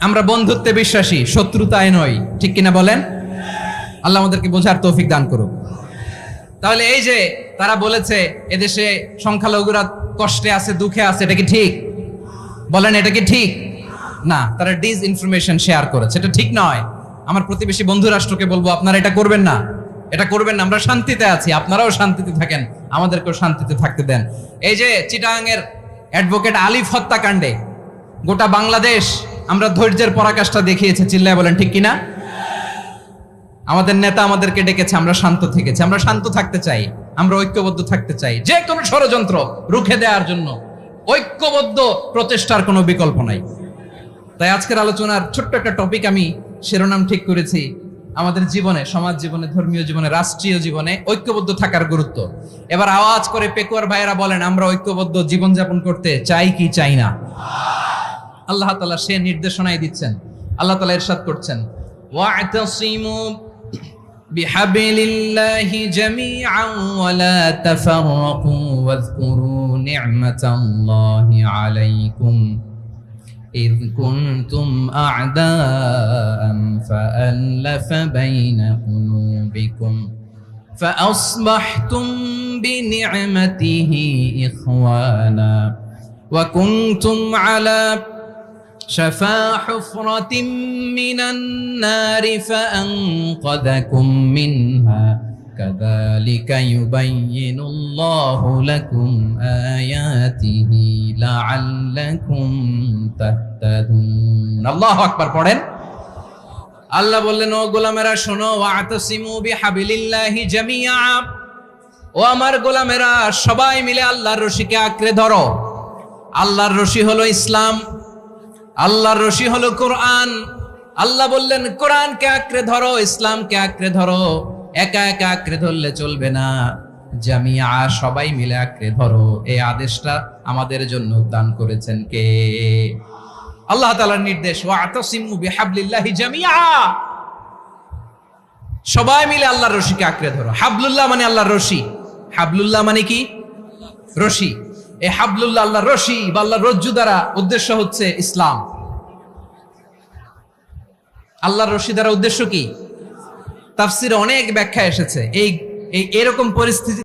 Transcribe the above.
আমরা বন্ধুত্বে বিশ্বাসী, শত্রুতায় নই, ঠিক কিনা বলেন? আল্লাহ আমাদেরকে বোঝার তৌফিক দান করুক। তাহলে এই যে তারা বলেছে এদেশে সংখ্যালঘুরা কষ্টে আছে, দুঃখে আছে, এটা কি ঠিক? বলেন, এটা কি ঠিক? না, তারা ডিস ইনফরমেশন শেয়ার করেছে, এটা ঠিক নয়। আমার প্রতিবেশী বন্ধু রাষ্ট্রকে বলবো, আপনারা এটা করবেন না, এটা করবেন না। আমরা শান্তিতে আছি, আপনারাও শান্তিতে থাকেন, আমাদেরকেও শান্তিতে থাকতে দেন। এই যে চিটাগাংয়ের অ্যাডভোকেট আলিফ হত্যাকাণ্ডে গোটা বাংলাদেশ আমরা ধৈর্যের পরাকাষ্ঠা দেখিয়েছে, চিল্লায় বলেন ঠিক কিনা? আমাদের নেতা আমাদেরকে ডেকেছে, আমরা শান্ত থেকেছি। আমরা শান্ত থাকতে চাই, আমরা ঐক্যবদ্ধ থাকতে চাই। যে কোনো ষড়যন্ত্র রুখে দেওয়ার জন্য ঐক্যবদ্ধ প্রচেষ্টার কোনো বিকল্প নাই। তাই আজকের আলোচনার ছোট্ট একটা টপিক আমি শিরোনাম ঠিক করেছি, আমাদের জীবনে, সমাজ জীবনে, ধর্মীয় জীবনে, রাষ্ট্রীয় জীবনে ঐক্যবদ্ধ থাকার গুরুত্ব। এবার আওয়াজ করে পেকুয়ার ভাইয়েরা বলেন, আমরা ঐক্যবদ্ধ জীবনযাপন করতে চাই কি চাই না? আল্লাহ তাআলা সে নির্দেশনাই দিচ্ছেন। আল্লাহ তাআলা ইরশাদ করছেন, ওয়া'তাসিমু বিহাবলিল্লাহি জামিআন ওয়া লা তাফাররাকু ওয়াযকুরু নি'মাতাল্লাহি আলাইকুম إذ كنتم أعداء فألف بين قلوبكم فأصبحتم بنعمته إخوانا وكنتم على شفا حفرة من النار فأنقذكم منها كذلك يبين الله لكم آياته لعلكم تهتدون। আল্লাহু আকবার পড়েন। আল্লাহ বললেন, ও গোলামেরা শোনো, ওয়া'তাসিমু বিহাবলিল্লাহি জামিআ, ও আমার গোলামেরা সবাই মিলে আল্লাহর রশিকে আঁকড়ে ধরো। আল্লাহর রশি হলো ইসলাম, আল্লাহর রশি হলো কোরআন। আল্লাহ বললেন, কোরআনকে আঁকড়ে ধরো, ইসলামকে আঁকড়ে ধরো। একা একা আঁকড়ে ধরলে চলবে না, জামিআ, সবাই মিলে আঁকড়ে ধরো। এই আদেশটা আমাদের জন্য দান করেছেন কে? আল্লাহ তাআলার নির্দেশ, ওয়া'তাসিমু বিহাবলিল্লাহি জামিআ, সবাই মিলে আল্লাহর রশিকে আঁকড়ে ধরো। হাবলুল্লাহ মানে আল্লাহর রশি। হাবলুল্লাহ মানে কি? রশি। এই হাবলুল্লাহ, আল্লাহর রশি বা আল্লাহর রজ্জু দ্বারা উদ্দেশ্য হচ্ছে ইসলাম। আল্লাহর রশি দ্বারা উদ্দেশ্য কি? তাফসিরে অনেক ব্যাখ্যা এসেছে। এই এরকম পরিস্থিতি